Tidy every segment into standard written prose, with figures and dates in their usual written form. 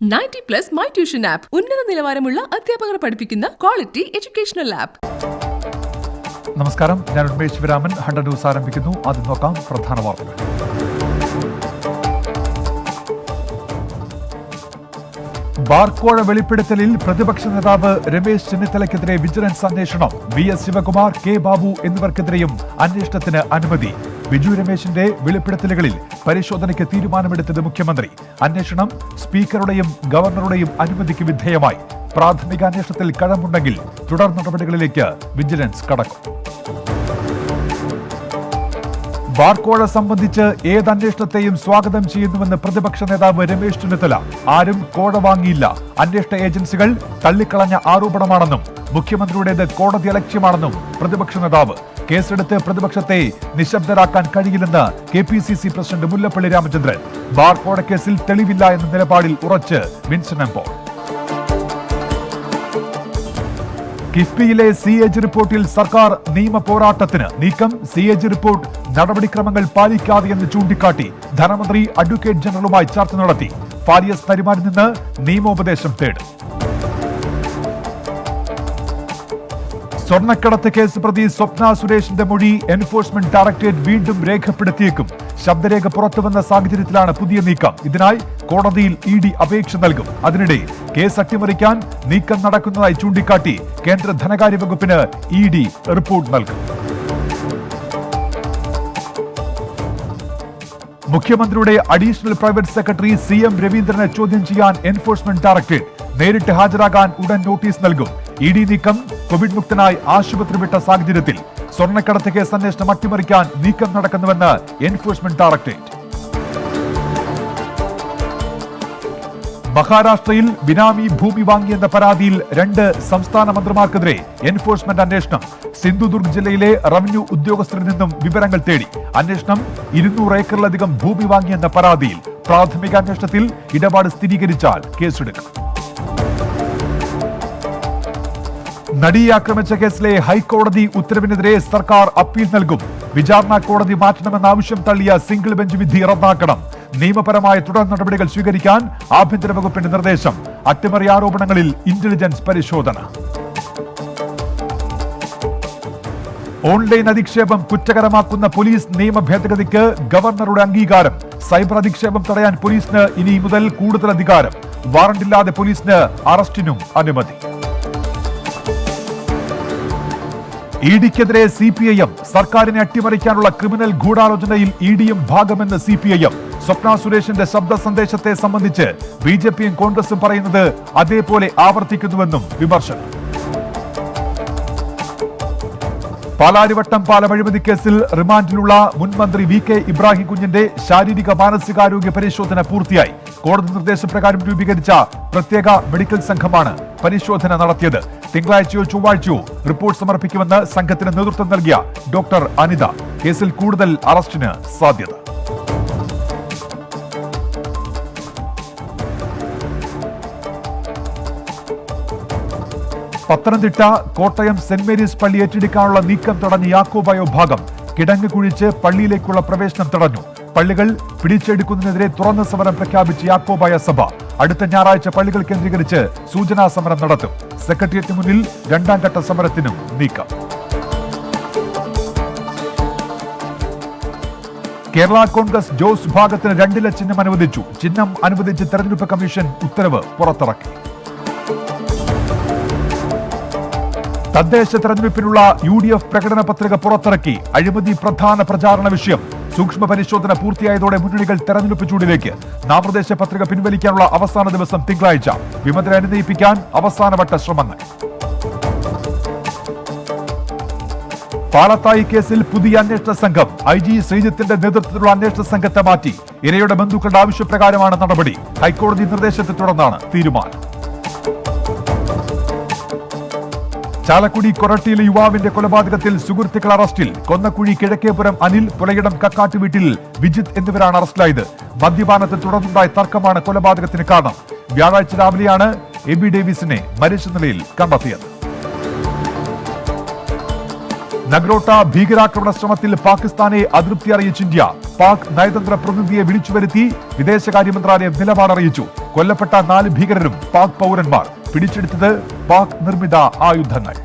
90+ my tuition app ഉന്നത നിലവാരമുള്ള അധ്യാപകർ പഠിപ്പിക്കുന്ന ക്വാളിറ്റി എഡ്യൂക്കേഷണൽ ആപ്പ്. നമസ്കാരം, ഞാൻ ഉന്മേഷ് ശിവരാമൻ. 100 ന്യൂസ് ആരംഭിക്കുന്നു. ആദ്യം നോക്കാം പ്രധാന വാർത്തകൾ. ബാർക്കോഴ വെളിപ്പെടുത്തലിൽ പ്രതിപക്ഷ നേതാവ് രമേശ് ചെന്നിത്തലയ്ക്കെതിരെ വിജിലൻസ് അന്വേഷണം. VS ശിവകുമാർ, K ബാബു എന്നിവർക്കെതിരെയും അന്വേഷണത്തിന് അനുമതി. ബിജു രമേശിന്റെ വെളിപ്പെടുത്തലുകളിൽ പരിശോധനയ്ക്ക് തീരുമാനമെടുത്തത് മുഖ്യമന്ത്രി. അന്വേഷണം സ്പീക്കറുടെയും ഗവർണറുടെയും അനുമതിക്ക് വിധേയമായി. പ്രാഥമിക അന്വേഷണത്തിൽ കഴമ്പുണ്ടെങ്കിൽ തുടർ നടപടികളിലേക്ക് വിജിലൻസ് കടക്കും. ബാർക്കോഴ സംബന്ധിച്ച് ഏത് അന്വേഷണത്തെയും സ്വാഗതം ചെയ്യുന്നുവെന്ന് പ്രതിപക്ഷ നേതാവ് രമേശ് ചെന്നിത്തല. ആരും കോഴ വാങ്ങിയില്ല, അന്വേഷണ ഏജൻസികൾ തള്ളിക്കളഞ്ഞ ആരോപണമാണെന്നും മുഖ്യമന്ത്രിയുടേത് കോടതി അലക്ഷ്യമാണെന്നും പ്രതിപക്ഷ നേതാവ്. കേസെടുത്ത് പ്രതിപക്ഷത്തെ നിശബ്ദരാക്കാൻ കഴിയില്ലെന്ന് KPCC പ്രസിഡന്റ് മുല്ലപ്പള്ളി രാമചന്ദ്രൻ. ബാർക്കോഴ കേസിൽ തെളിവില്ല എന്ന നിലപാടിൽ ഉറച്ച് വിൻസൻ എംപോൾ. കിഫ്ബിയിലെ CAG റിപ്പോർട്ടിൽ സർക്കാർ നിയമ പോരാട്ടത്തിന് നീക്കം. CAG റിപ്പോർട്ട് നടപടിക്രമങ്ങൾ പാലിക്കാതെയെന്ന് ചൂണ്ടിക്കാട്ടി ധനമന്ത്രി അഡ്വക്കേറ്റ് ജനറലുമായി ചർച്ച നടത്തി. ഫാരിയസ് നരിമാനിൽ നിന്ന് നിയമോപദേശം തേടും. സ്വർണ്ണക്കടത്ത് കേസ് പ്രതി സ്വപ്ന സുരേഷിന്റെ മൊഴി എൻഫോഴ്സ്മെന്റ് ഡയറക്ടറേറ്റ് വീണ്ടും രേഖപ്പെടുത്തിയേക്കും. ശബ്ദരേഖ പുറത്തുവന്ന സാഹചര്യത്തിലാണ് പുതിയ നീക്കം. ഇതിനായി കോടതിയിൽ ED അപേക്ഷ നൽകും. അതിനിടെ കേസ് അട്ടിമറിക്കാൻ നീക്കം നടക്കുന്നതായി ചൂണ്ടിക്കാട്ടി കേന്ദ്ര ധനകാര്യ വകുപ്പിന് ED റിപ്പോർട്ട് നൽകും. മുഖ്യമന്ത്രിയുടെ അഡീഷണൽ പ്രൈവറ്റ് സെക്രട്ടറി CM രവീന്ദ്രനെ ചോദ്യം ചെയ്യാൻ എൻഫോഴ്സ്മെന്റ് ഡയറക്ടറേറ്റ്. നേരിട്ട് ഹാജരാകാൻ ഉടൻ നോട്ടീസ് നൽകും. ED നീക്കം കോവിഡ് മുക്തനായി ആശുപത്രി വിട്ട സാഹചര്യത്തിൽ സ്വർണ്ണക്കടത്ത് കേസ് അന്വേഷണം അട്ടിമറിക്കാൻ നീക്കം നടക്കുന്നുവെന്ന് എൻഫോഴ്സ്മെന്റ് ഡയറക്ടറേറ്റ്. മഹാരാഷ്ട്രയിൽ ബിനാമി ഭൂമി വാങ്ങിയെന്ന പരാതിയിൽ 2 സംസ്ഥാന മന്ത്രിമാർക്കെതിരെ എൻഫോഴ്സ്മെന്റ് അന്വേഷണം. സിന്ധുദുർഗ് ജില്ലയിലെ റവന്യൂ ഉദ്യോഗസ്ഥരിൽ നിന്നും വിവരങ്ങൾ തേടി. അന്വേഷണം 200 ഏക്കറിലധികം ഭൂമി വാങ്ങിയെന്ന പരാതിയിൽ. പ്രാഥമിക അന്വേഷണത്തിൽ ഇടപാട് സ്ഥിരീകരിച്ചാൽ കേസെടുക്കും. നടിയെ ആക്രമിച്ച കേസിലെ ഹൈക്കോടതി ഉത്തരവിനെതിരെ സർക്കാർ അപ്പീൽ നൽകും. വിചാരണ കോടതി മാറ്റണമെന്ന ആവശ്യം തള്ളിയ സിംഗിൾ ബെഞ്ച് വിധി റദ്ദാക്കണം. നിയമപരമായ തുടർ നടപടികൾ സ്വീകരിക്കാൻ ആഭ്യന്തര വകുപ്പിന്റെ നിർദ്ദേശം. അട്ടിമറി ആരോപണങ്ങളിൽ ഇന്റലിജൻസ് പരിശോധന. ഓൺലൈൻ അധിക്ഷേപം കുറ്റകരമാക്കുന്ന പോലീസ് നിയമ ഭേദഗതിക്ക് ഗവർണറുടെ അംഗീകാരം. സൈബർ അധിക്ഷേപം തടയാൻ പോലീസിന് ഇനി മുതൽ കൂടുതൽ അധികാരം. വാറണ്ടില്ലാതെ പോലീസിന് അറസ്റ്റിനും അനുമതി. EDക്കെതിരെ CPIM. സർക്കാരിനെ അട്ടിമറിക്കാനുള്ള ക്രിമിനൽ ഗൂഢാലോചനയിൽ EDയും ഭാഗമെന്ന് CPIM. സ്വപ്ന സുരേഷിന്റെ ശബ്ദ സന്ദേശത്തെ സംബന്ധിച്ച് BJPയും കോൺഗ്രസും പറയുന്നത് അതേപോലെ ആവർത്തിക്കുന്നുവെന്നും വിമർശനം. പാലാരിവട്ടം പാലം അഴിമതി കേസിൽ റിമാൻഡിലുള്ള മുൻ മന്ത്രി VK ഇബ്രാഹിം കുഞ്ഞിന്റെ ശാരീരിക മാനസികാരോഗ്യ പരിശോധന പൂർത്തിയായി. കോടതി നിർദ്ദേശപ്രകാരം രൂപീകരിച്ച പ്രത്യേക മെഡിക്കൽ സംഘമാണ് പരിശോധന നടത്തിയത്. തിങ്കളാഴ്ചയോ ചൊവ്വാഴ്ചയോ റിപ്പോർട്ട് സമർപ്പിക്കുമെന്ന് സംഘത്തിന് നേതൃത്വം നൽകിയ ഡോക്ടർ അനിത. കേസിൽ കൂടുതൽ അറസ്റ്റിന് സാധ്യത. പത്തനംതിട്ട കോട്ടയം സെന്റ് മേരീസ് പള്ളി ഏറ്റെടുക്കാനുള്ള നീക്കം തടഞ്ഞ യാക്കോബായ ഭാഗം. കിടങ്ങ് കുഴിച്ച് പള്ളിയിലേക്കുള്ള പ്രവേശനം തടഞ്ഞു. പള്ളികൾ പിടിച്ചെടുക്കുന്നതിനെതിരെ തുറന്ന സമരം പ്രഖ്യാപിച്ച യാക്കോബായ സഭ. അടുത്ത ഞായറാഴ്ച പള്ളികൾ കേന്ദ്രീകരിച്ച് സൂചനാ സമരം നടത്തും. സെക്രട്ടേറിയറ്റിന് മുന്നിൽ 2ാം ഘട്ട സമരത്തിനും നീക്കം. കേരള കോൺഗ്രസ് ജോസ് വിഭാഗത്തിന് 2 ചിഹ്നം അനുവദിച്ചു. ചിഹ്നം അനുവദിച്ച് തെരഞ്ഞെടുപ്പ് കമ്മീഷൻ ഉത്തരവ് പുറത്തിറക്കി. തദ്ദേശ തെരഞ്ഞെടുപ്പിനുള്ള UDF പ്രകടന പത്രിക പുറത്തിറക്കി. അഴിമതി പ്രധാന പ്രചാരണ വിഷയം. സൂക്ഷ്മ പരിശോധന പൂർത്തിയായതോടെ മുന്നണികൾ തെരഞ്ഞെടുപ്പ് ചൂടിലേക്ക്. നാമനിർദ്ദേശ പത്രിക പിൻവലിക്കാനുള്ള അവസാന ദിവസം തിങ്കളാഴ്ച. വിമതരെ അനുനയിപ്പിക്കാൻ അവസാനവട്ട ശ്രമങ്ങൾ. പാലത്തായി കേസിൽ പുതിയ അന്വേഷണ സംഘം. IG ശ്രീജിത്തിന്റെ നേതൃത്വത്തിലുള്ള അന്വേഷണ സംഘത്തെ മാറ്റി. ഇരയുടെ ബന്ധുക്കളുടെ ആവശ്യപ്രകാരമാണ് നടപടി. ഹൈക്കോടതി നിർദ്ദേശത്തെ തുടർന്നാണ് തീരുമാനം. ചാലക്കുടി കൊരട്ടിയിലെ യുവാവിന്റെ കൊലപാതകത്തിൽ സുഹൃത്തുക്കൾ അറസ്റ്റിൽ. കൊന്നക്കുഴി കിഴക്കേപുരം അനിൽ, പുലയിടം കക്കാട്ട് വീട്ടിൽ വിജിത്ത് എന്നിവരാണ് അറസ്റ്റിലായത്. മദ്യപാനത്തെ തുടർന്നുണ്ടായ തർക്കമാണ് കൊലപാതകത്തിന് കാരണം. വ്യാഴാഴ്ച രാവിലെയാണ് AB ഡേവിസിനെ മരിച്ച നിലയിൽ കണ്ടെത്തിയത്. നഗ്രോട്ട ഭീകരാക്രമണ ശ്രമത്തിൽ പാകിസ്ഥാനെ അതൃപ്തി അറിയിച്ച് ഇന്ത്യ. പാക് നയതന്ത്ര പ്രതിനിധിയെ വിളിച്ചുവരുത്തി വിദേശകാര്യ മന്ത്രാലയം നിലപാട് അറിയിച്ചു. കൊല്ലപ്പെട്ട 4 ഭീകരരും പാക് പൗരന്മാർ. പിടിച്ചെടുത്തത് പാക് നിർമ്മിത ആയുധങ്ങൾ.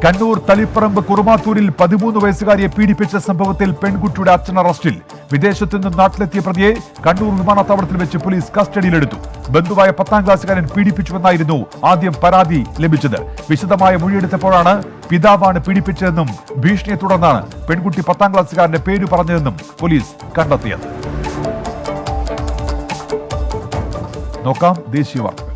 കണ്ണൂർ തളിപ്പറമ്പ് കുറുമാത്തൂരിൽ 13 വയസ്സുകാരിയെ പീഡിപ്പിച്ച സംഭവത്തിൽ പെൺകുട്ടിയുടെ അച്ഛൻ അറസ്റ്റിൽ. വിദേശത്തു നിന്നും നാട്ടിലെത്തിയ പ്രതിയെ കണ്ണൂർ വിമാനത്താവളത്തിൽ വെച്ച് പോലീസ് കസ്റ്റഡിയിലെടുത്തു. ബന്ധുവായ 10ാം ക്ലാസ്സുകാരൻ പീഡിപ്പിച്ചുവെന്നായിരുന്നു ആദ്യം പരാതി ലഭിച്ചത്. വിശദമായ മൊഴിയെടുത്തപ്പോഴാണ് പിതാവാണ് പീഡിപ്പിച്ചതെന്നും ഭീഷണിയെ തുടർന്നാണ് പെൺകുട്ടി 10ാം ക്ലാസ്സുകാരന്റെ പേര് പറഞ്ഞതെന്നും പോലീസ് കണ്ടെത്തിയത്. നോക്കാം ദേശീയ വാർത്തകൾ.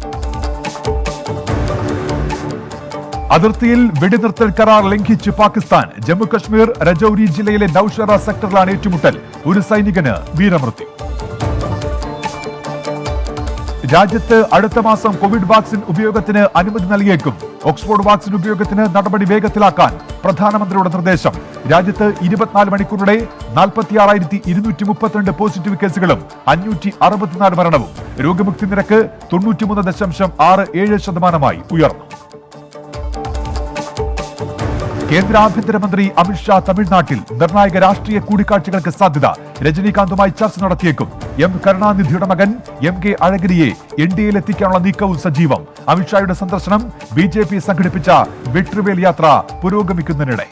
അതിർത്തിയിൽ വെടിനിർത്തൽ കരാർ ലംഘിച്ച് പാകിസ്ഥാൻ. ജമ്മുകശ്മീർ രജൌരി ജില്ലയിലെ നൌഷറ സെക്ടറിലാണ് ഏറ്റുമുട്ടൽ. ഒരു സൈനികന് വീരമൃത്യു. രാജ്യത്ത് അടുത്ത മാസം കോവിഡ് വാക്സിൻ ഉപയോഗത്തിന് അനുമതി നൽകിയേക്കും. ഓക്സ്ഫോർഡ് വാക്സിൻ ഉപയോഗത്തിന് നടപടി വേഗത്തിലാക്കാൻ പ്രധാനമന്ത്രിയുടെ നിർദ്ദേശം. രാജ്യത്ത് 24 മണിക്കൂറിടെ 46,232 പോസിറ്റീവ് കേസുകളും 564 മരണവും. രോഗമുക്തി നിരക്ക് 93.67% ഉയർന്നു. കേന്ദ്ര ആഭ്യന്തരമന്ത്രി അമിത്ഷാ തമിഴ്നാട്ടിൽ. നിർണായക രാഷ്ട്രീയ കൂടിക്കാഴ്ചകൾക്ക് സാധ്യത. രജനീകാന്തുമായി ചർച്ച നടത്തിയേക്കും. എം കരുണാനിധിയുടെ മകൻ MK അഴഗിരിയെ NDAയിൽ എത്തിക്കാനുള്ള നീക്കവും സജീവം. അമിത്ഷായുടെ സന്ദർശനം BJP സംഘടിപ്പിച്ച വെട്രിവേൽ യാത്ര പുരോഗമിക്കുന്നതിനിടെ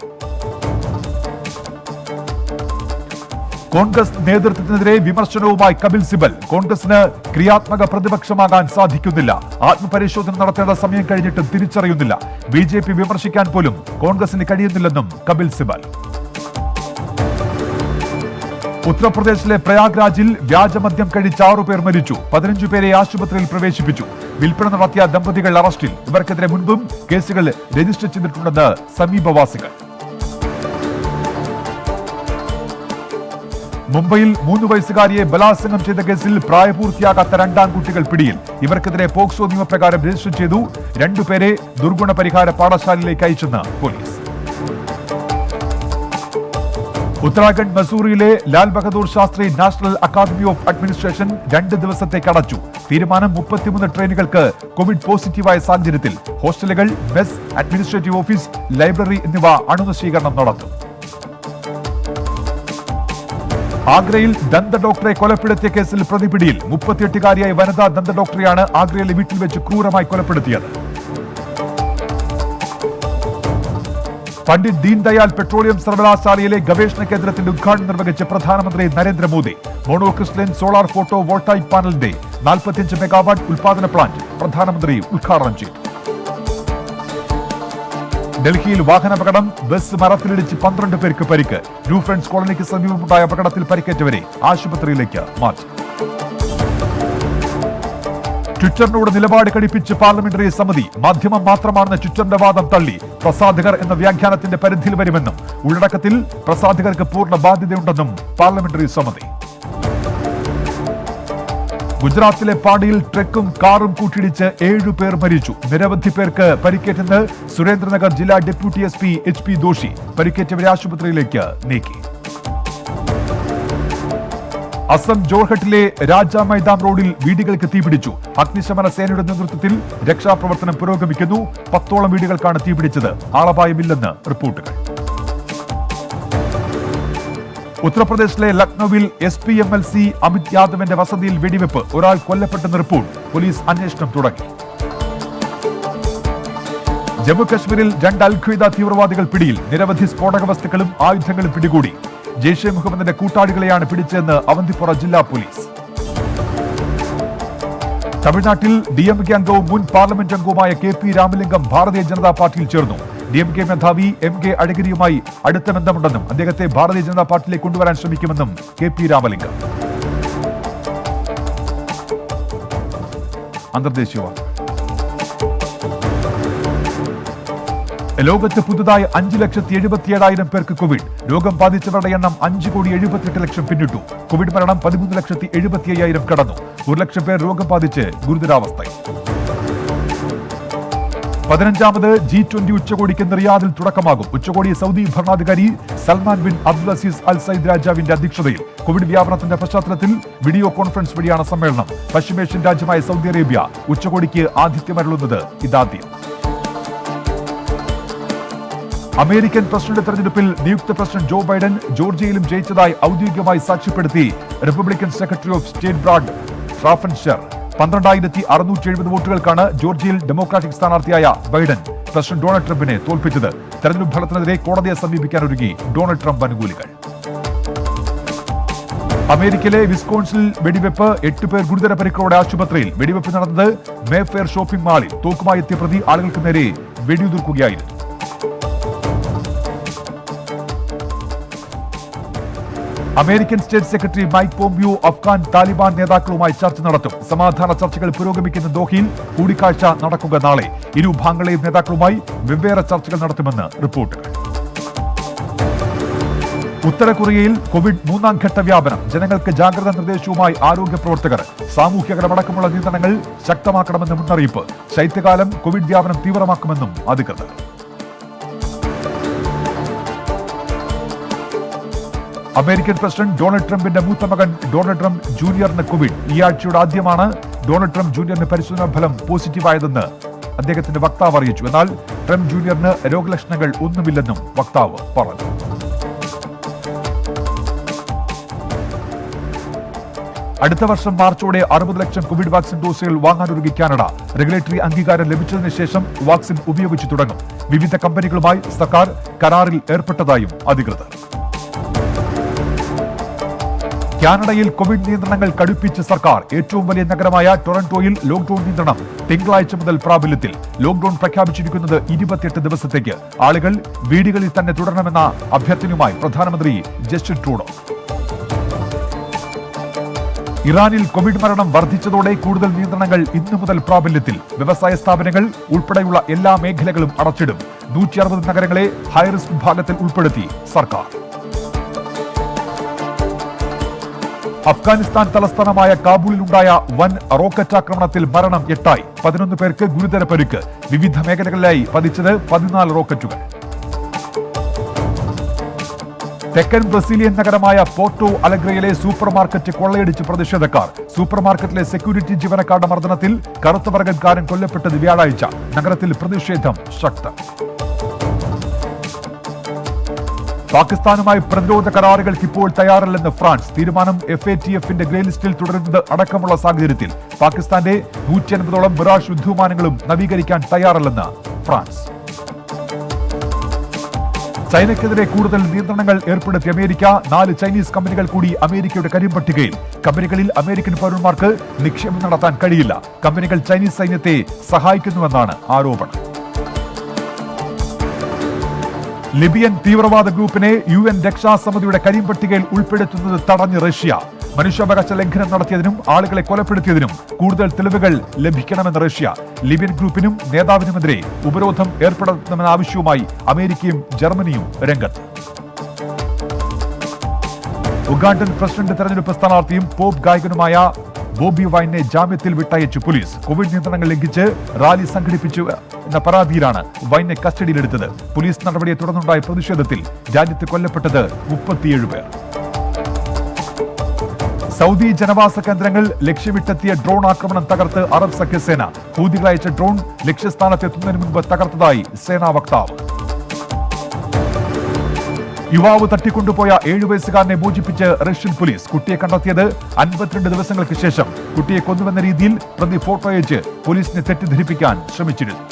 കോൺഗ്രസ് നേതൃത്വത്തിനെതിരെ വിമർശനവുമായി കപിൽ സിബൽ. കോൺഗ്രസിന് ക്രിയാത്മക പ്രതിപക്ഷമാകാൻ സാധിക്കുന്നില്ല. ആത്മപരിശോധന നടത്തേണ്ട സമയം കഴിഞ്ഞിട്ടും തിരിച്ചറിയുന്നില്ല. BJP വിമർശിക്കാൻ പോലും കോൺഗ്രസിന് കഴിയുന്നില്ലെന്നും കപിൽ സിബൽ. ഉത്തർപ്രദേശിലെ പ്രയാഗ്രാജിൽ വ്യാജമദ്യം കഴിച്ച് 6 പേർ മരിച്ചു. 15 പേരെ ആശുപത്രിയിൽ പ്രവേശിപ്പിച്ചു. വിൽപ്പന നടത്തിയ ദമ്പതികൾ അറസ്റ്റിൽ. ഇവർക്കെതിരെ മുൻപും കേസുകൾ രജിസ്റ്റർ ചെയ്തിട്ടുണ്ടെന്ന് സമീപവാസികൾ. മുംബൈയിൽ 3 വയസ്സുകാരിയെ ബലാത്സംഗം ചെയ്ത കേസിൽ പ്രായപൂർത്തിയാകാത്ത 2 ആൺകുട്ടികൾ പിടിയിൽ. ഇവർക്കെതിരെ പോക്സോ നിയമപ്രകാരം രജിസ്റ്റർ ചെയ്തു. 2 പേരെ ദുർഗുണ പരിഹാര പാഠശാലയിലേക്ക് അയച്ചെന്ന് പോലീസ്. ഉത്തരാഖണ്ഡ് മസൂറിയിലെ Lal Bahadur Shastri national academy of administration 2 ദിവസത്തേക്ക് അടച്ചു. തീരുമാനം 33 ട്രെയിനുകൾക്ക് കോവിഡ് പോസിറ്റീവായ സാഹചര്യത്തിൽ. ഹോസ്റ്റലുകൾ, മെസ്, അഡ്മിനിസ്ട്രേറ്റീവ് ഓഫീസ്, ലൈബ്രറി എന്നിവ അണുനശീകരണം നടത്തും. ആഗ്രയിൽ ദന്ത ഡോക്ടറെ കൊലപ്പെടുത്തിയ കേസിൽ പ്രതിപിടിയിൽ. 38-കാരിയായ വനിതാ ദന്ത ഡോക്ടറെയാണ് ആഗ്രയിലെ വീട്ടിൽ വെച്ച് ക്രൂരമായി കൊലപ്പെടുത്തിയത്. പണ്ഡിറ്റ് ദീൻദയാൽ പെട്രോളിയം സർവകലാശാലയിലെ ഗവേഷണ കേന്ദ്രത്തിന്റെ ഉദ്ഘാടനം നിർവഹിച്ച പ്രധാനമന്ത്രി Narendra Modi. Monocrystalline solar photovoltaic പാനലിന്റെ 45 മെഗാവാട്ട് ഉൽപാദന പ്ലാന്റ് പ്രധാനമന്ത്രി ഉദ്ഘാടനം ചെയ്തു. ഡൽഹിയിൽ വാഹനാപകടം. ബസ് മരത്തിലിടിച്ച് 12 പേർക്ക് പരിക്ക്. ന്യൂ ഫ്രണ്ട്സ് കോളനിക്ക് സമീപമുണ്ടായ അപകടത്തിൽ പരിക്കേറ്റവരെ ആശുപത്രിയിലേക്ക് മാറ്റി. ട്വിറ്ററിനോട് നിലപാട് കടുപ്പിച്ച് പാർലമെന്ററി സമിതി. മാധ്യമം മാത്രമാണെന്ന് ട്വിറ്ററിന്റെ വാദം തള്ളി. പ്രസാധകർ എന്ന വ്യാഖ്യാനത്തിന്റെ പരിധിയിൽ വരുമെന്നും ഉള്ളടക്കത്തിൽ പ്രസാധകർക്ക് പൂർണ്ണ ബാധ്യതയുണ്ടെന്നും പാർലമെന്ററി സമിതി. ഗുജറാത്തിലെ പാടിയിൽ ട്രക്കും കാറും കൂട്ടിയിടിച്ച് 7 പേർ മരിച്ചു. നിരവധി പേർക്ക് പരിക്കേറ്റെന്ന് സുരേന്ദ്രനഗർ ജില്ലാ ഡെപ്യൂട്ടി SP HP ദോഷി. പരിക്കേറ്റവരെ ആശുപത്രിയിലേക്ക് നീക്കി. അസം ജോർഹട്ടിലെ രാജാ മൈതാൻ റോഡിൽ വീടുകൾക്ക് തീപിടിച്ചു. അഗ്നിശമന സേനയുടെ നേതൃത്വത്തിൽ രക്ഷാപ്രവർത്തനം പുരോഗമിക്കുന്നു. 10ഓളം വീടുകൾക്കാണ് തീപിടിച്ചത്. ആളപായമില്ലെന്ന് റിപ്പോർട്ടുകൾ. ഉത്തർപ്രദേശിലെ ലക്നൌവിൽ SP MLC അമിത് യാദവിന്റെ വസതിയിൽ വെടിവെപ്പ്. ഒരാൾ കൊല്ലപ്പെട്ടെന്ന് റിപ്പോർട്ട്. പോലീസ് അന്വേഷണം തുടങ്ങി. ജമ്മുകശ്മീരിൽ 2 അൽ-ഖ്വയ്ദ തീവ്രവാദികൾ പിടിയിൽ. നിരവധി സ്ഫോടക വസ്തുക്കളും ആയുധങ്ങളും പിടികൂടി. ജെയ്ഷെ മുഹമ്മദിന്റെ കൂട്ടാളികളെയാണ് പിടിച്ചതെന്ന് അവന്തിപ്പുറ ജില്ലാ പോലീസ്. തമിഴ്നാട്ടിൽ DMK അംഗവും മുൻ പാർലമെന്റ് അംഗവുമായ KP രാമലിംഗം ഭാരതീയ ജനതാ പാർട്ടിയിൽ ചേർന്നു. DMK മേധാവി MK അഴഗിരിയുമായി അടുത്ത ബന്ധമുണ്ടെന്നും അദ്ദേഹത്തെ ഭാരതീയ ജനതാ പാർട്ടിയിലേക്ക് കൊണ്ടുവരാൻ ശ്രമിക്കുമെന്നും KP രാമലിംഗം. അന്തർദേശീയ വാർത്ത. ലോകത്ത് പുതുതായി 5,77,000 പേർക്ക് കോവിഡ്. രോഗം ബാധിച്ചവരുടെ എണ്ണം 5,78,00,000 പിന്നിട്ടു. കോവിഡ് മരണം 13,75,000 കടന്നു. 1 ലക്ഷം പേർ രോഗം ബാധിച്ച് ഗുരുതരാവസ്ഥയിൽ. 15ാമത് G20 ഉച്ചകോടിക്ക് റിയാദിൽ തുടക്കമാകും. ഉച്ചകോടി സൗദി ഭരണാധികാരി സൽമാൻ ബിൻ അബ്ദുൽ അസീസ് അൽ സയ്യിദ് രാജാവിന്റെ അധ്യക്ഷതയിൽ. കോവിഡ് വ്യാപനത്തിന്റെ പശ്ചാത്തലത്തിൽ വീഡിയോ കോൺഫറൻസ് വഴിയാണ് സമ്മേളനം. പശ്ചിമേഷ്യൻ രാജ്യമായ സൗദി അറേബ്യ ഉച്ചകോടിക്ക് ആതിഥ്യമരുളുന്നത് ഇതാദ്യം. അമേരിക്കൻ പ്രസിഡന്റ് തെരഞ്ഞെടുപ്പിൽ നിയുക്ത പ്രസിഡന്റ് ജോ ബൈഡൻ ജോർജിയയിലും ജയിച്ചതായി ഔദ്യോഗികമായി സാക്ഷ്യപ്പെടുത്തി republican secretary of state Brad Raffensperger. 12,670 വോട്ടുകൾക്കാണ് ജോർജിയയിൽ ഡെമോക്രാറ്റിക് സ്ഥാനാർത്ഥിയായ ബൈഡൻ പ്രസിഡന്റ് ഡൊണാൾഡ് ട്രംപിനെ തോൽപ്പിച്ചത്. തെരഞ്ഞെടുപ്പ് ഫലത്തിനെതിരെ കോടതിയെ സമീപിക്കാനൊരുങ്ങി ഡൊണാൾഡ് ട്രംപ് അനുകൂലികൾ. അമേരിക്കയിലെ വിസ്കോൺസിൽ വെടിവെപ്പ്, 8 പേർ ഗുരുതര പരിക്കോടെ ആശുപത്രിയിൽ. വെടിവെപ്പ് നടന്നത് മേഫെയർ ഷോപ്പിംഗ് മാളിൽ. തോക്കുമായി എത്തിയ പ്രതി ആളുകൾക്ക് നേരെ വെടിയുതിർക്കുകയായിരുന്നു. American state secretary Mike Pompeo Afghan Taliban നേതാക്കളുമായി ചർച്ച നടത്തും. സമാധാന ചർച്ചകൾ പുരോഗമിക്കുന്ന ദോഹയിൽ കൂടിക്കാഴ്ച നടക്കുക നാളെ. ഇരു ഭാഗങ്ങളെയും നേതാക്കളുമായി വെവ്വേറെ ചർച്ചകൾ നടത്തുമെന്ന് റിപ്പോർട്ടുകൾ. ഉത്തര കൊറിയയിൽ കോവിഡ് 3ാം ഘട്ട വ്യാപനം. ജനങ്ങൾക്ക് ജാഗ്രതാ നിർദ്ദേശവുമായി ആരോഗ്യ പ്രവർത്തകർ. സാമൂഹ്യകടമടക്കമുള്ള നിയന്ത്രണങ്ങൾ ശക്തമാക്കണമെന്ന് മുന്നറിയിപ്പ്. ശൈത്യകാലം കോവിഡ് വ്യാപനം തീവ്രമാക്കുമെന്നും അധികൃതർ. അമേരിക്കൻ പ്രസിഡന്റ് ഡൊണാൾഡ് ട്രംപിന്റെ മൂത്ത മകൻ ഡൊണാൾഡ് ട്രംപ് ജൂനിയറിന് കോവിഡ്. ഈ ആഴ്ചയുടെ ആദ്യമാണ് ഡൊണാൾഡ് ട്രംപ് ജൂനിയറിന് പരിശോധനാ ഫലം പോസിറ്റീവായതെന്ന് അദ്ദേഹത്തിന്റെ വക്താവ് അറിയിച്ചു. എന്നാൽ ട്രംപ് ജൂനിയറിന് രോഗലക്ഷണങ്ങൾ ഒന്നുമില്ലെന്നും വക്താവ് പറഞ്ഞു. അടുത്ത വർഷം മാർച്ചോടെ 60 ലക്ഷം കോവിഡ് വാക്സിൻ ഡോസുകൾ വാങ്ങാനൊരുങ്ങി കാനഡ. റെഗുലേറ്ററി അംഗീകാരം ലഭിച്ചതിന് ശേഷം വാക്സിൻ ഉപയോഗിച്ചു തുടങ്ങും. വിവിധ കമ്പനികളുമായി സർക്കാർ കരാറിൽ ഏർപ്പെട്ടതായും അധികൃതർ. കാനഡയിൽ കോവിഡ് നിയന്ത്രണങ്ങൾ കടുപ്പിച്ച് സർക്കാർ. ഏറ്റവും വലിയ നഗരമായ ടൊറന്റോയിൽ ലോക്ഡൌൺ നിയന്ത്രണം തിങ്കളാഴ്ച മുതൽ പ്രാബല്യത്തിൽ. ലോക്ഡൌൺ പ്രഖ്യാപിച്ചിരിക്കുന്നത് 28 ദിവസത്തേക്ക്. ആളുകൾ വീടുകളിൽ തന്നെ തുടരണമെന്ന അഭ്യർത്ഥനയുമായി പ്രധാനമന്ത്രി ജസ്റ്റിൻ ട്രൂഡോ. ഇറാനിൽ കോവിഡ് മരണം വർദ്ധിച്ചതോടെ കൂടുതൽ നിയന്ത്രണങ്ങൾ ഇന്നു മുതൽ പ്രാബല്യത്തിൽ. വ്യവസായ സ്ഥാപനങ്ങൾ ഉൾപ്പെടെയുള്ള എല്ലാ മേഖലകളും അടച്ചിടും. 160 നഗരങ്ങളെ ഹൈറിസ്ക് വിഭാഗത്തിൽ ഉൾപ്പെടുത്തി സർക്കാർ. അഫ്ഗാനിസ്ഥാൻ തലസ്ഥാനമായ കാബൂളിലുണ്ടായ വൻ റോക്കറ്റ് ആക്രമണത്തിൽ മരണം 8. 11 പേർക്ക് ഗുരുതര പരിക്ക്. വിവിധ മേഖലകളിലായി പതിച്ചത് 14 റോക്കറ്റുകൾ. തെക്കൻ ബ്രസീലിയൻ നഗരമായ പോർട്ടോ അലഗ്രയിലെ സൂപ്പർ മാർക്കറ്റ് കൊള്ളയടിച്ച് പ്രതിഷേധക്കാർ. സൂപ്പർ മാർക്കറ്റിലെ സെക്യൂരിറ്റി ജീവനക്കാരുടെ മർദ്ദനത്തിൽ കറുത്ത വർഗ്ഗക്കാരൻ കൊല്ലപ്പെട്ടത് വ്യാഴാഴ്ച. നഗരത്തിൽ പ്രതിഷേധം ശക്തം. പാകിസ്ഥാനുമായി പ്രതിരോധ കരാറുകൾക്ക് ഇപ്പോൾ തയ്യാറല്ലെന്ന് ഫ്രാൻസ്. തീരുമാനം FATF-ന്റെ ഗ്രേ ലിസ്റ്റിൽ തുടരുന്നത് അടക്കമുള്ള സാഹചര്യത്തിൽ പാകിസ്ഥാന്റെ 150ഓളം മിറാഷ് യുദ്ധവിമാനങ്ങളും നവീകരിക്കാൻ തയ്യാറല്ലെന്ന് ഫ്രാൻസ്. ചൈനയ്ക്കെതിരെ കൂടുതൽ നിയന്ത്രണങ്ങൾ ഏർപ്പെടുത്തിയ അമേരിക്ക. 4 ചൈനീസ് കമ്പനികൾ കൂടി അമേരിക്കയുടെ കരിമ്പട്ടികയിൽ. കമ്പനികളിൽ അമേരിക്കൻ പൗരന്മാർക്ക് നിക്ഷേപം നടത്താൻ കഴിയില്ല. കമ്പനികൾ ചൈനീസ് സൈന്യത്തെ സഹായിക്കുന്നുവെന്നാണ് ആരോപണം. ലിബിയൻ തീവ്രവാദ ഗ്രൂപ്പിനെ UN രക്ഷാസമിതിയുടെ കരിമ്പട്ടികയിൽ ഉൾപ്പെടുത്തുന്നത് തടഞ്ഞ് റഷ്യ. മനുഷ്യാവകാശ ലംഘനം നടത്തിയതിനും ആളുകളെ കൊലപ്പെടുത്തിയതിനും കൂടുതൽ തെളിവുകൾ ലഭിക്കണമെന്ന് റഷ്യ. ലിബിയൻ ഗ്രൂപ്പിനും നേതാവിനുമെതിരെ ഉപരോധം ഏർപ്പെടുത്തണമെന്ന ആവശ്യവുമായി അമേരിക്കയും ജർമ്മനിയും രംഗത്ത്. ഉഗാണ്ടൻ പ്രസിഡന്റ് തെരഞ്ഞെടുപ്പ് സ്ഥാനാർത്ഥിയും പോപ്പ് ഗായകനുമായ ബോബി വൈനെ ജാമ്യത്തിൽ വിട്ടയച്ചു പോലീസ്. കോവിഡ് നിയന്ത്രണങ്ങൾ ലംഘിച്ച് റാലി സംഘടിപ്പിച്ചു എന്ന പരാതിയിലാണ് വൈനെ കസ്റ്റഡിയിലെടുത്തത്. പോലീസ് നടപടിയെ തുടർന്നുണ്ടായ പ്രതിഷേധത്തിൽ രാജ്യത്ത് കൊല്ലപ്പെട്ടത് 37 പേർ. സൗദി ജനവാസ കേന്ദ്രങ്ങൾ ലക്ഷ്യമിട്ടെത്തിയ ഡ്രോൺ ആക്രമണം തകർത്ത് അറബ് സഖ്യസേന. ഹൂതികൾ അയച്ച ഡ്രോൺ ലക്ഷ്യസ്ഥാനത്തെത്തുന്നതിന് മുൻപ് തകർത്തതായി സേനാ വക്താവ്. യുവാവ് തട്ടിക്കൊണ്ടുപോയ 7 വയസ്സുകാരനെ മോചിപ്പിച്ച് റഷ്യൻ പോലീസ്. കുട്ടിയെ കണ്ടെത്തിയത് 52 ദിവസങ്ങൾക്ക് ശേഷം. കുട്ടിയെ കൊന്നുവെന്ന രീതിയിൽ പ്രതി ഫോട്ടോ അയച്ച് പോലീസിനെ തെറ്റിദ്ധരിപ്പിക്കാൻ ശ്രമിച്ചിരുന്നു.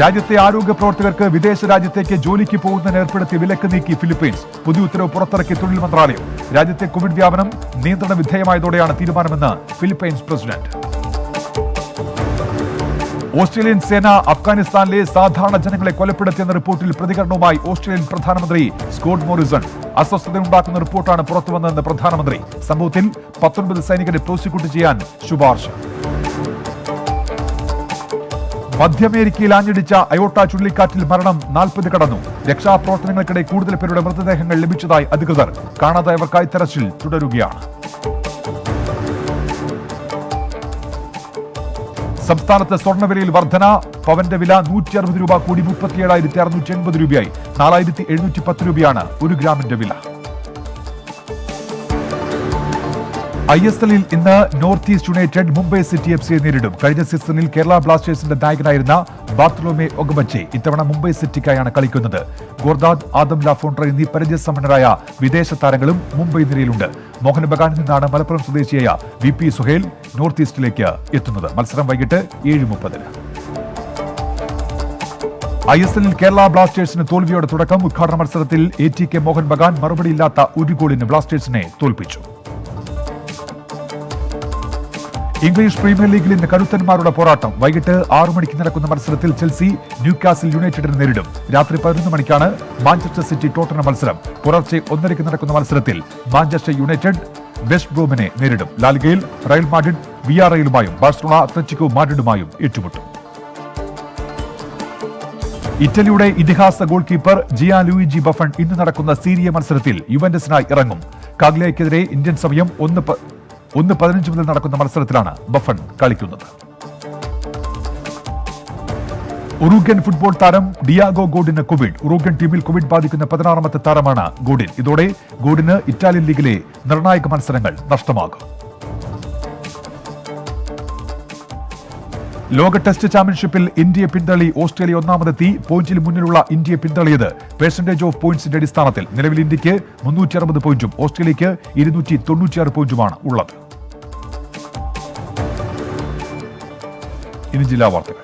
രാജ്യത്തെ ആരോഗ്യ പ്രവർത്തകർക്ക് വിദേശ രാജ്യത്തേക്ക് ജോലിക്ക് പോകുന്നതിന് ഏർപ്പെടുത്തിയ വിലക്ക് നീക്കി ഫിലിപ്പീൻസ്. പുതിയ ഉത്തരവ് പുറത്തിറക്കി തൊഴിൽ മന്ത്രാലയം. രാജ്യത്തെ കോവിഡ് വ്യാപനം നിയന്ത്രണ വിധേയമായതോടെയാണ് തീരുമാനമെന്ന് ഫിലിപ്പൈൻസ് പ്രസിഡന്റ്. ഓസ്ട്രേലിയൻ സേന അഫ്ഗാനിസ്ഥാനിലെ സാധാരണ ജനങ്ങളെ കൊലപ്പെടുത്തിയെന്ന റിപ്പോർട്ടിൽ പ്രതികരണവുമായി ഓസ്ട്രേലിയൻ പ്രധാനമന്ത്രി സ്കോട്ട് മോറിസൺ. അസ്വസ്ഥതയുണ്ടാക്കുന്ന റിപ്പോർട്ടാണ് പുറത്തുവന്നതെന്ന് പ്രധാനമന്ത്രി. സംഭവത്തിൽ 19 സൈനികരെ പ്രോസിക്യൂട്ട് ചെയ്യാൻ ശുപാർശ. മധ്യമേരിക്കയിൽ ആഞ്ഞടിച്ച അയോട്ട ചുഴലിക്കാറ്റിൽ മരണം 40 കടന്നു. രക്ഷാപ്രവർത്തനങ്ങൾക്കിടെ കൂടുതൽ പേരുടെ മൃതദേഹങ്ങൾ ലഭിച്ചതായി അധികൃതർ. കാണാതായവർക്കായി തെരച്ചിൽ തുടരുകയാണ്. സംസ്ഥാനത്ത് സ്വർണ്ണവിലയിൽ വർധന. പവന്റെ വില 160 രൂപ കൂടി 37,680 രൂപയായി. 4,710 രൂപയാണ് 1 ഗ്രാമിന്റെ വില. ISLൽ ഇന്ന് North East United Mumbai City FCയെ നേരിടും. കഴിഞ്ഞ സീസണിൽ കേരള ബ്ലാസ്റ്റേഴ്സിന്റെ നായകനായിരുന്ന ബാർത്തലോമെ ഒഗബച്ചെ ഇത്തവണ മുംബൈ സിറ്റിക്കായാണ് കളിക്കുന്നത്. ഗോർദാദ്, ആദം ലാഫോൺട്ര എന്നീ പരിചയസമ്പന്നരായ വിദേശ താരങ്ങളും മുംബൈ നിരയിലുണ്ട്. മോഹൻ ബഗാനിൽ നിന്നാണ് മലപ്പുറം സ്വദേശിയായ VP സുഹേൽ നോർത്ത് ഈസ്റ്റിലേക്ക് എത്തുന്നത്. മത്സരം വൈകിട്ട് 7:30. ISLൽ കേരള ബ്ലാസ്റ്റേഴ്സിന് തോൽവിയോടെ തുടക്കം. ഉദ്ഘാടന മത്സരത്തിൽ ATK മോഹൻ ബഗാൻ മറുപടിയില്ലാത്ത ഒരു ഗോളിന് ബ്ലാസ്റ്റേഴ്സിനെ തോൽപ്പിച്ചു. ഇംഗ്ലീഷ് പ്രീമിയർ ലീഗിൽ ഇന്ന് കരുത്തന്മാരുടെ പോരാട്ടം. വൈകിട്ട് 6 മണിക്ക് നടക്കുന്ന മത്സരത്തിൽ ചെൽസി ന്യൂകാസിൽ യുണൈറ്റഡിനെ നേരിടും. രാത്രി 11 മണിക്കാണ് മാഞ്ചസ്റ്റർ സിറ്റി ടോട്ടനം മത്സരം. പുലർച്ചെ 1:30 നടക്കുന്ന മത്സരത്തിൽ മാഞ്ചസ്റ്റർ യുണൈറ്റഡ് വെസ്റ്റ് ബ്രോമിനെ നേരിടും. ലാലിഗയിൽ റയൽ മാഡ്രിഡ് വിയാറയിലുമായും ബാഴ്സലോണ അത്ലറ്റിക്കോ മാഡ്രിഡുമായും ഏറ്റുമുട്ടും. ഇറ്റലിയുടെ ഇതിഹാസ ഗോൾ കീപ്പർ ജിയാ ലൂയിജി ബഫൺ ഇന്ന് നടക്കുന്ന സീരിയ മത്സരത്തിൽ യുവന്റസിനായി ഇറങ്ങും. കാഗ്ലിയയ്ക്കെതിരെ ഇന്ത്യൻ സമയം 1:15 മുതൽ നടക്കുന്ന മത്സരത്തിലാണ് ബഫൺ കളിക്കുന്നത്. ഉറുഗ്വൻ ഫുട്ബോൾ താരം ഡിയാഗോ ഗോഡിന് കോവിഡ്. ഉറുഗ്വൻ ടീമിൽ കോവിഡ് ബാധിക്കുന്ന 16ാമത്തെ താരമാണ് ഗോഡിൻ. ഇതോടെ ഗോഡിന് ഇറ്റാലിയൻ ലീഗിലെ നിർണായക മത്സരങ്ങൾ നഷ്ടമാകും. ലോക ടെസ്റ്റ് ചാമ്പ്യൻഷിപ്പിൽ ഇന്ത്യയെ പിന്തള്ളി ഓസ്ട്രേലിയ ഒന്നാമതെത്തി. പോയിന്റിൽ മുന്നിലുള്ള ഇന്ത്യയെ പിന്തള്ളിയത് പെർസെന്റേജ് ഓഫ് പോയിന്റ്സിന്റെ അടിസ്ഥാനത്തിൽ. നിലവിൽ ഇന്ത്യക്ക് 360 പോയിന്റും ഓസ്ട്രേലിയക്ക് 296 പോയിന്റുമാണ് ഉള്ളത്. ഇനി ജില്ലാ വാർത്തകൾ.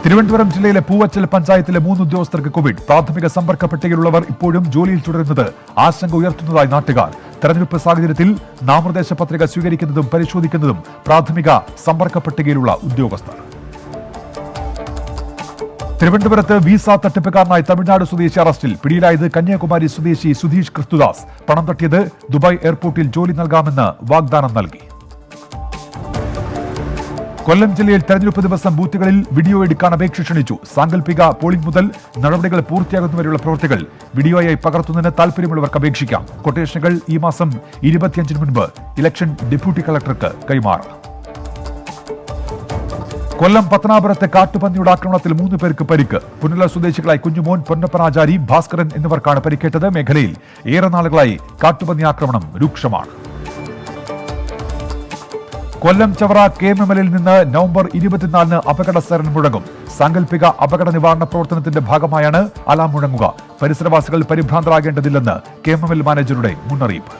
തിരുവനന്തപുരം ജില്ലയിലെ പൂവച്ചൽ പഞ്ചായത്തിലെ 3 ഉദ്യോഗസ്ഥർക്ക് കോവിഡ്. പ്രാഥമിക സമ്പർക്ക പട്ടികയിലുള്ളവർ ഇപ്പോഴും ജോലിയിൽ തുടരുന്നത് ആശങ്ക ഉയർത്തുന്നതായി നാട്ടുകാർ. തെരഞ്ഞെടുപ്പ് സാഹചര്യത്തിൽ നാമനിർദ്ദേശ പത്രിക സ്വീകരിക്കുന്നതും പരിശോധിക്കുന്നതും പ്രാഥമിക സമ്പർക്ക പട്ടികയിലുള്ള ഉദ്യോഗസ്ഥർ. തിരുവനന്തപുരത്ത് വിസ തട്ടിപ്പുകാരനായി തമിഴ്നാട് സ്വദേശി അറസ്റ്റിൽ. പിടിയിലായത് കന്യാകുമാരി സ്വദേശി സുധീഷ് ക്രിസ്തുദാസ്. പണം തട്ടിയത് ദുബായ് എയർപോർട്ടിൽ ജോലി നൽകാമെന്ന് വാഗ്ദാനം നൽകി. കൊല്ലം ജില്ലയിൽ തെരഞ്ഞെടുപ്പ് ദിവസം ബൂത്തുകളിൽ വീഡിയോ എടുക്കാൻ അപേക്ഷ ക്ഷണിച്ചു. സാങ്കല്പിക പോളിംഗ് മുതൽ നടപടികൾ പൂർത്തിയാകുന്നവരെയുള്ള പ്രവൃത്തികൾ വീഡിയോയായി പകർത്തുന്നതിന് താൽപര്യമുള്ളവർക്ക് അപേക്ഷിക്കാം. കൊട്ടേഷനുകൾ ഈ മാസം 25 മുൻപ് ഇലക്ഷൻ ഡെപ്യൂട്ടി കളക്ടർക്ക് കൈമാറണം. കൊല്ലം പത്തനാപുരത്തെ കാട്ടുപന്നിയുടെ ആക്രമണത്തിൽ 3 പേർക്ക് പരിക്ക്. പുനല സ്വദേശികളായി കുഞ്ഞുമോൻ, പൊന്നപ്പനാചാരി, ഭാസ്കരൻ എന്നിവർക്കാണ് പരിക്കേറ്റത്. മേഖലയിൽ ഏറെ നാളുകളായി കാട്ടുപന്നി ആക്രമണം രൂക്ഷമാണ്. കൊല്ലം ചവറ KMMLൽ നിന്ന് നവംബർ 24-ന് അപകട സൈറൻ മുഴങ്ങും. സാങ്കല്പിക അപകട നിവാരണ പ്രവർത്തനത്തിന്റെ ഭാഗമായാണ് അലാം മുഴങ്ങുക. പരിസരവാസികൾ പരിഭ്രാന്തരാകേണ്ടതില്ലെന്ന് KMML മാനേജറുടെ മുന്നറിയിപ്പ്.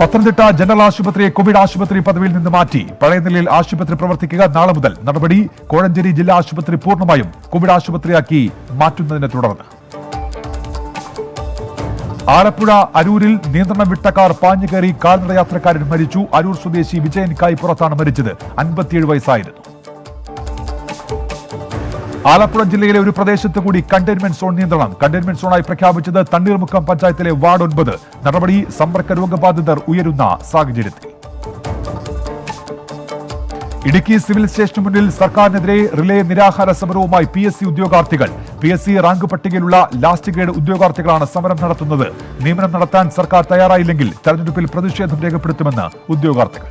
പത്തനംതിട്ട ജനറൽ ആശുപത്രിയെ കോവിഡ് ആശുപത്രി പദവിയിൽ നിന്ന് മാറ്റി. പഴയ നിലയിൽ ആശുപത്രി പ്രവർത്തിക്കുക നാളെ മുതൽ. നടപടി കോഴഞ്ചേരി ജില്ലാ ആശുപത്രി പൂർണ്ണമായും കോവിഡ് ആശുപത്രിയാക്കി മാറ്റുന്നതിനെ തുടർന്ന്. ആലപ്പുഴ അരൂരിൽ നിയന്ത്രണം വിട്ട കാർ പാഞ്ഞുകയറി കാൽനട യാത്രക്കാരൻ മരിച്ചു. അരൂർ സ്വദേശി വിജയൻ കായ്പുറത്താണ് മരിച്ചത്. 57 വയസ്സായിരുന്നു. ആലപ്പുഴ ജില്ലയിലെ ഒരു പ്രദേശത്ത് കൂടി കണ്ടെയ്ൻമെന്റ് സോൺ നിയന്ത്രണം. കണ്ടെയ്ൻമെന്റ് സോണായി പ്രഖ്യാപിച്ചത് തണ്ണീർമുക്കം പഞ്ചായത്തിലെ വാർഡ് 9. നടപടി സമ്പർക്ക രോഗബാധിതർ ഉയരുന്ന സാഹചര്യത്തിൽ. ഇടുക്കി സിവിൽ സ്റ്റേഷന് മുന്നിൽ സർക്കാരിനെതിരെ റിലേ നിരാഹാര സമരവുമായി PSC ഉദ്യോഗാർത്ഥികൾ. PSC റാങ്ക് പട്ടികയിലുള്ള ലാസ്റ്റ് ഗ്രേഡ് ഉദ്യോഗാർത്ഥികളാണ് സമരം നടത്തുന്നത്. നിയമനം നടത്താൻ സർക്കാർ തയ്യാറായില്ലെങ്കിൽ തെരഞ്ഞെടുപ്പിൽ പ്രതിഷേധം രേഖപ്പെടുത്തുമെന്ന് ഉദ്യോഗാർത്ഥികൾ.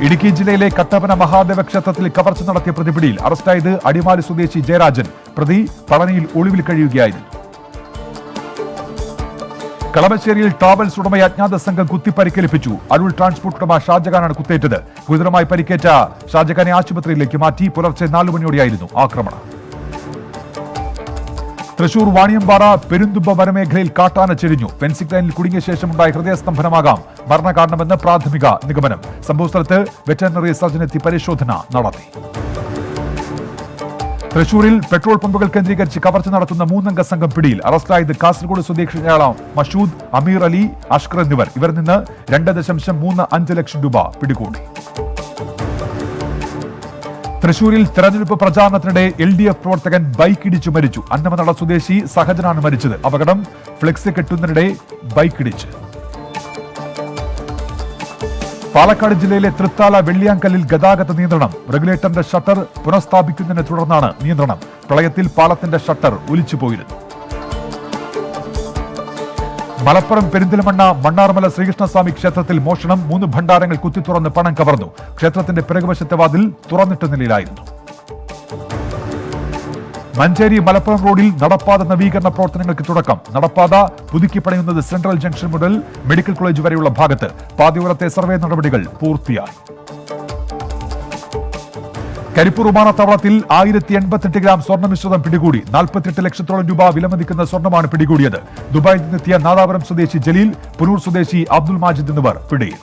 ഇടുക്കി ജില്ലയിലെ കട്ടപ്പന മഹാദേവ ക്ഷേത്രത്തിൽ കവർച്ച നടത്തിയ പ്രതിപിടിയിൽ. അറസ്റ്റായത് അടിമാലി സ്വദേശി ജയരാജൻ. പ്രതി പളനിയിൽ ഒളിവിൽ കഴിയുകയായിരുന്നു. കളമശ്ശേരിയിൽ ട്രാവൽസ് ഉടമയെ അജ്ഞാത സംഘം കുത്തി പരിക്കേൽപ്പിച്ചു. അരുൾ ട്രാൻസ്പോർട്ട് ഉടമ ഷാജഹാനാണ് കുത്തേറ്റത്. ഗുരുതരമായി പരിക്കേറ്റ ഷാജഹാനെ ആശുപത്രിയിലേക്ക് മാറ്റി. പുലർച്ചെ 4 മണിയോടെയായിരുന്നു ആക്രമണം. തൃശൂർ വാണിയമ്പാറ പെരുന്തുമ്പ വനമേഖലയിൽ കാട്ടാന ചെരിഞ്ഞു. ഫെൻസിംഗ് ലൈനിൽ കുടുങ്ങിയ ശേഷമുണ്ടായ ഹൃദയസ്തംഭനമാകാം മരണകാരണമെന്ന് പ്രാഥമിക നിഗമനം. സംഭവസ്ഥലത്ത് വെറ്ററിനറി സർജനെത്തി പരിശോധന നടത്തി. തൃശൂരിൽ പെട്രോൾ പമ്പുകൾ കേന്ദ്രീകരിച്ച് കവർച്ച നടത്തുന്ന 3 അംഗ സംഘം പിടിയിൽ. അറസ്റ്റിലായത് കാസർഗോഡ് സ്വദേശികളായ മഷൂദ്, അമീർ അലി, അഷ്കർ എന്നിവർ. ഇവരിൽ നിന്ന് 2.35 ലക്ഷം രൂപ പിടികൂടി. തൃശൂരിൽ തെരഞ്ഞെടുപ്പ് പ്രചാരണത്തിനിടെ LDF പ്രവർത്തകൻ ബൈക്ക് ഇടിച്ചു മരിച്ചു. അന്നമനട സ്വദേശി സഹജനാണ് മരിച്ചത്. അപകടം ഫ്ലെക്സ് കെട്ടുന്നതിനിടെ ബൈക്ക് ഇടിച്ച്. പാലക്കാട് ജില്ലയിലെ തൃത്താല വെള്ളിയാങ്കല്ലിൽ ഗതാഗത നിയന്ത്രണം. റെഗുലേറ്ററിന്റെ ഷട്ടർ പുനഃസ്ഥാപിക്കുന്നതിനെ തുടർന്നാണ് നിയന്ത്രണം. പ്രളയത്തിൽ പാലത്തിന്റെ ഷട്ടർ ഒലിച്ചുപോയിരുന്നു. മലപ്പുറം പെരിന്തൽമണ്ണ മണ്ണാർമല ശ്രീകൃഷ്ണസ്വാമി ക്ഷേത്രത്തിൽ മോഷണം. 3 ഭണ്ഡാരങ്ങൾ കുത്തിത്തുറന്ന് പണം കവർന്നു. ക്ഷേത്രത്തിന്റെ പിറകുവശത്തെ വാതിൽ തുറന്നിട്ട നിലയിലായിരുന്നു. മഞ്ചേരി മലപ്പുറം റോഡിൽ നടപ്പാത നവീകരണ പ്രവർത്തനങ്ങൾക്ക് തുടക്കം. നടപ്പാത പുതുക്കി പണിയുന്നത് സെൻട്രൽ ജംഗ്ഷൻ മുതൽ മെഡിക്കൽ കോളേജ് വരെയുള്ള ഭാഗത്ത്. പാതയോരത്തെ സർവേ നടപടികൾ പൂർത്തിയായി. കരിപ്പൂർ വിമാനത്താവളത്തിൽ 1088 ഗ്രാം സ്വർണ്ണ മിശ്രിതം പിടികൂടി. 48 ലക്ഷത്തോളം രൂപ വിലമതിക്കുന്ന സ്വർണ്ണമാണ് പിടികൂടിയത്. ദുബായിൽ നിന്നെത്തിയ നാദാപുരം സ്വദേശി ജലീൽ, പുനൂർ സ്വദേശി അബ്ദുൽ മാജിദ് എന്നിവർ പിടിയിൽ.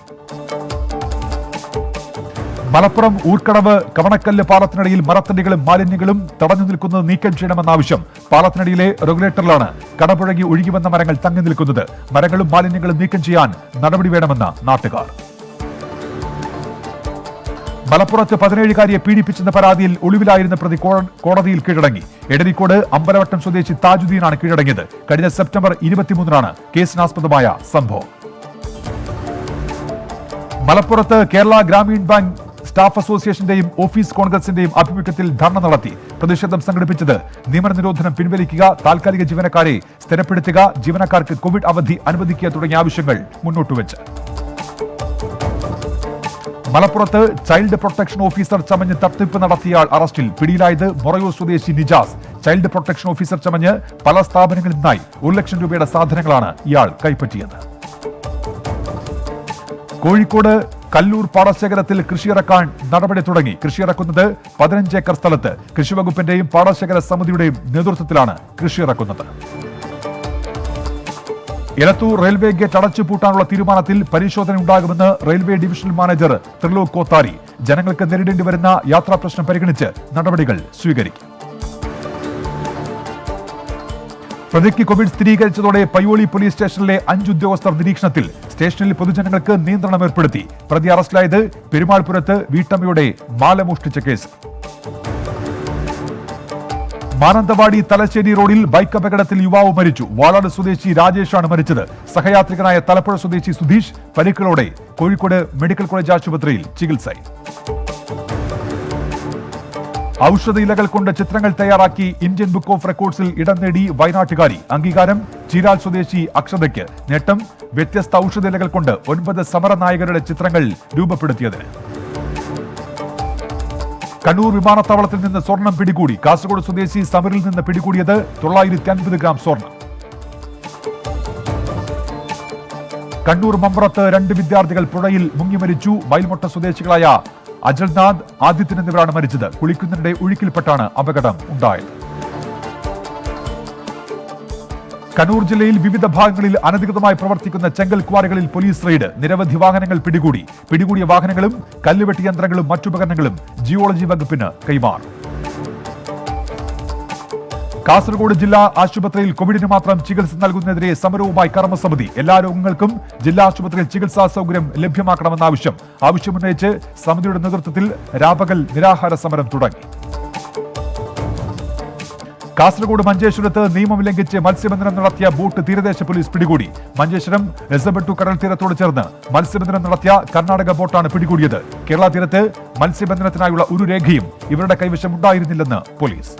മലപ്പുറം ഊർക്കടവ് കവണക്കല്ല് പാലത്തിനടിയിൽ മരത്തടികളും മാലിന്യങ്ങളും തടഞ്ഞു നിൽക്കുന്നത് നീക്കം ചെയ്യണമെന്ന ആവശ്യം. പാലത്തിനടിയിലെ റെഗുലേറ്ററിലാണ് കടപുഴകി ഒഴുകി വന്ന മരങ്ങൾ തങ്ങി നിൽക്കുന്നത്. മരങ്ങളും മാലിന്യങ്ങളും നീക്കം ചെയ്യാൻ നടപടി വേണമെന്ന് നാട്ടുകാർ. മലപ്പുറത്ത് 17-കാരിയെ പീഡിപ്പിച്ചെന്ന പരാതിയിൽ ഒളിവിലായിരുന്ന പ്രതി കോടതിയിൽ കീഴടങ്ങി. എടരിക്കോട് അമ്പലവട്ടം സ്വദേശി താജുദ്ദീനാണ് കീഴടങ്ങിയത്. കഴിഞ്ഞ സെപ്റ്റംബർ 23-നാണ് കേസിനാസ്പദമായ സംഭവം. മലപ്പുറത്ത് കേരള ഗ്രാമീൺ ബാങ്ക് സ്റ്റാഫ് അസോസിയേഷന്റെയും ഓഫീസ് കോൺഗ്രസിന്റെയും ആഭിമുഖ്യത്തിൽ ധർണ നടത്തി. പ്രതിഷേധം സംഘടിപ്പിച്ചത് നിയമന നിരോധനം പിൻവലിക്കുക, താൽക്കാലിക ജീവനക്കാരെ സ്ഥിരപ്പെടുത്തുക, ജീവനക്കാർക്ക് കോവിഡ് അവധി അനുവദിക്കുക തുടങ്ങിയ ആവശ്യങ്ങൾ മുന്നോട്ടുവെച്ച്. മലപ്പുറത്ത് ചൈൽഡ് പ്രൊട്ടക്ഷൻ ഓഫീസർ ചമഞ്ഞ് തട്ടിപ്പ് നടത്തിയയാൾ അറസ്റ്റിൽ. പിടിയിലായത് മൊറയൂർ സ്വദേശി നിജാസ്. ചൈൽഡ് പ്രൊട്ടക്ഷൻ ഓഫീസർ ചമഞ്ഞ് പല സ്ഥാപനങ്ങളിൽ നിന്നായി 1 ലക്ഷം രൂപയുടെ സാധനങ്ങളാണ് ഇയാൾ കൈപ്പറ്റിയത്. കോഴിക്കോട് കല്ലൂർ പാടശേഖരത്തിൽ കൃഷിയിറക്കാൻ നടപടി തുടങ്ങി. കൃഷിയിറക്കുന്നത് 15 ഏക്കർ സ്ഥലത്ത്. കൃഷിവകുപ്പിന്റെയും പാടശേഖര സമിതിയുടെയും നേതൃത്വത്തിലാണ് കൃഷിയിറക്കുന്നത്. എലത്തൂർ റെയിൽവേ ഗേറ്റ് അടച്ചുപൂട്ടാനുള്ള തീരുമാനത്തിൽ പരിശോധന ഉണ്ടാകുമെന്ന് railway divisional manager Trilok Kothari. ജനങ്ങൾക്ക് നേരിടേണ്ടി വരുന്ന യാത്രാ പ്രശ്നം പരിഗണിച്ച് നടപടികൾ സ്വീകരിക്കും. പ്രതിക്ക് കോവിഡ് സ്ഥിരീകരിച്ചതോടെ പയ്യോളി പോലീസ് സ്റ്റേഷനിലെ 5 ഉദ്യോഗസ്ഥർ നിരീക്ഷണത്തിൽ. സ്റ്റേഷനിൽ പൊതുജനങ്ങൾക്ക് നിയന്ത്രണം ഏർപ്പെടുത്തി. പ്രതി അറസ്റ്റിലായത് പെരുമാൾപുരത്ത് വീട്ടമ്മയുടെ മാല മോഷ്ടിച്ച കേസ്. മാനന്തവാടി തലശ്ശേരി റോഡിൽ ബൈക്ക് അപകടത്തിൽ യുവാവ് മരിച്ചു. വാളാട് സ്വദേശി രാജേഷാണ് മരിച്ചത്. സഹയാത്രികനായ തലപ്പുഴ സ്വദേശി സുധീഷ് പരിക്കുകളോടെ കോഴിക്കോട് മെഡിക്കൽ കോളേജ് ആശുപത്രിയിൽ ചികിത്സയിൽ. ഔഷധ ഇലകൾ കൊണ്ട് ചിത്രങ്ങൾ തയ്യാറാക്കി ഇന്ത്യൻ ബുക്ക് ഓഫ് റെക്കോർഡ്സിൽ ഇടം നേടി വയനാട്ടുകാരി. അംഗീകാരം ചീരാൽ സ്വദേശി അക്ഷതയ്ക്ക്. നേട്ടം വ്യത്യസ്ത ഔഷധ ഇലകൾ കൊണ്ട് 9 സമരനായകരുടെ ചിത്രങ്ങൾ രൂപപ്പെടുത്തിയതിന്. കണ്ണൂർ വിമാനത്താവളത്തിൽ നിന്ന് സ്വർണം പിടികൂടി. കാസർഗോഡ് സ്വദേശി സമരിൽ നിന്ന് പിടികൂടിയത് 950 ഗ്രാം സ്വർണം. കണ്ണൂർ മമ്പ്രത്ത് 2 വിദ്യാർത്ഥികൾ പുഴയിൽ മുങ്ങി മരിച്ചു. മയിൽമൊട്ട സ്വദേശികളായ അജൽനാഥ്, ആദിത്യൻ എന്നിവരാണ് മരിച്ചത്. കുളിക്കുന്നതിനിടെ ഒഴുക്കിൽപ്പെട്ടാണ് അപകടം ഉണ്ടായത്. കണ്ണൂർ ജില്ലയിൽ വിവിധ ഭാഗങ്ങളിൽ അനധികൃതമായി പ്രവർത്തിക്കുന്ന ചെങ്കൽ ക്വാറികളിൽ പോലീസ് റെയ്ഡ്. നിരവധി വാഹനങ്ങൾ പിടികൂടി. പിടികൂടിയ വാഹനങ്ങളും കല്ലുവെട്ടി യന്ത്രങ്ങളും മറ്റുപകരണങ്ങളും ജിയോളജി വകുപ്പിന് കൈമാറും. കാസർഗോഡ് ജില്ലാ ആശുപത്രിയിൽ കോവിഡിന് മാത്രം ചികിത്സ നൽകുന്നതിനെതിരെ സമരവുമായി കർമ്മസമിതി. എല്ലാ രോഗങ്ങൾക്കും ജില്ലാ ആശുപത്രിയിൽ ചികിത്സാ സൗകര്യം ലഭ്യമാക്കണമെന്ന ആവശ്യമുന്നയിച്ച് സമിതിയുടെ നേതൃത്വത്തിൽ രാപകൽ നിരാഹാര സമരം തുടങ്ങി. കാസർഗോഡ് മഞ്ചേശ്വരത്ത് നിയമം ലംഘിച്ച് മത്സ്യബന്ധനം നടത്തിയ ബോട്ട് തീരദേശ പോലീസ് പിടികൂടി. മഞ്ചേശ്വരം എസബെട്ടു കടൽ തീരത്തോട് ചേർന്ന് മത്സ്യബന്ധനം നടത്തിയ കർണാടക ബോട്ടാണ് പിടികൂടിയത്. കേരള തീരത്ത് മത്സ്യബന്ധനത്തിനായുള്ള ഒരു രേഖയും ഇവരുടെ കൈവശം ഉണ്ടായിരുന്നില്ലെന്ന് പോലീസ്.